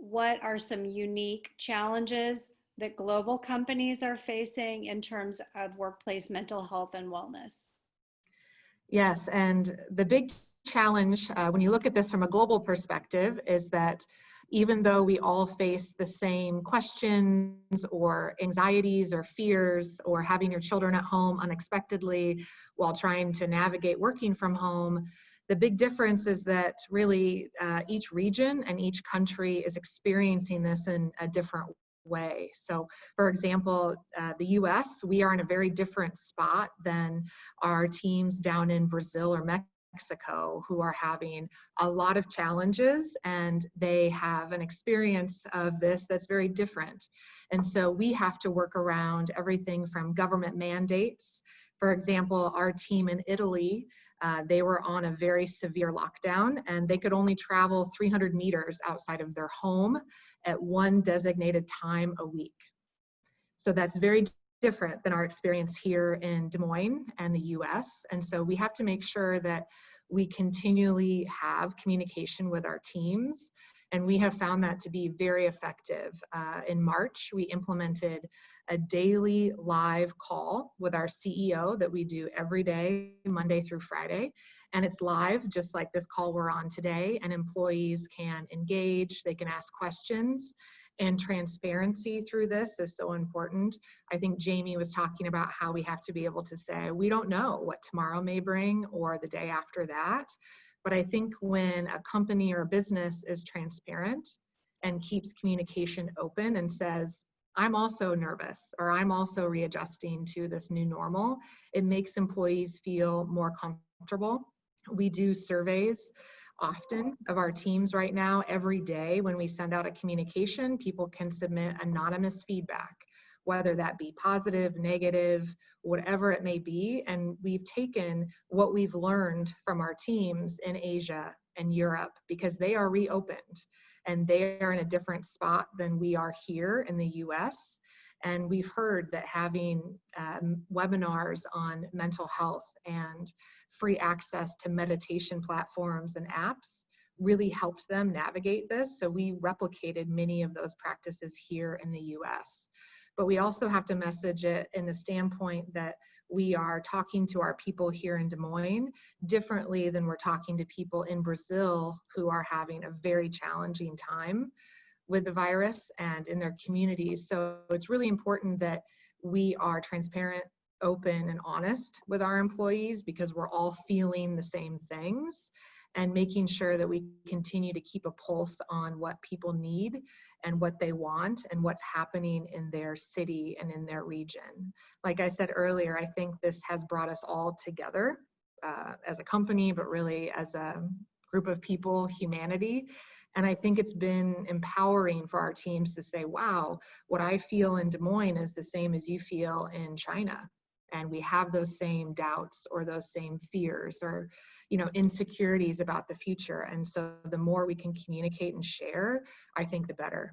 what are some unique challenges that global companies are facing in terms of workplace mental health and wellness? Yes, and the big challenge when you look at this from a global perspective is that even though we all face the same questions or anxieties or fears or having your children at home unexpectedly while trying to navigate working from home, the big difference is that really each region and each country is experiencing this in a different way. So, for example, the US, we are in a very different spot than our teams down in Brazil or Mexico, who are having a lot of challenges, and they have an experience of this that's very different. And so we have to work around everything from government mandates. For example, our team in Italy, they were on a very severe lockdown, and they could only travel 300 meters outside of their home at one designated time a week. So that's very different than our experience here in Des Moines and the US. And so we have to make sure that we continually have communication with our teams. And we have found that to be very effective. In March, we implemented a daily live call with our CEO that we do every day, Monday through Friday. And it's live, just like this call we're on today. And employees can engage, they can ask questions. And transparency through this is so important. I think Jamie was talking about how we have to be able to say, we don't know what tomorrow may bring or the day after that. But I think when a company or a business is transparent and keeps communication open and says, I'm also nervous or I'm also readjusting to this new normal, it makes employees feel more comfortable. We do surveys often of our teams right now. Every day when we send out a communication, people can submit anonymous feedback, whether that be positive, negative, whatever it may be. And we've taken what we've learned from our teams in Asia and Europe, because they are reopened and they are in a different spot than we are here in the US. And we've heard that having webinars on mental health and free access to meditation platforms and apps really helped them navigate this. So we replicated many of those practices here in the US. But we also have to message it in the standpoint that we are talking to our people here in Des Moines differently than we're talking to people in Brazil who are having a very challenging time with the virus and in their communities. So it's really important that we are transparent, open, and honest with our employees, because we're all feeling the same things, and making sure that we continue to keep a pulse on what people need and what they want and what's happening in their city and in their region. Like I said earlier, I think this has brought us all together as a company, but really as a group of people, humanity. And I think it's been empowering for our teams to say, wow, what I feel in Des Moines is the same as you feel in China. And we have those same doubts or those same fears or, insecurities about the future. And so the more we can communicate and share, I think the better.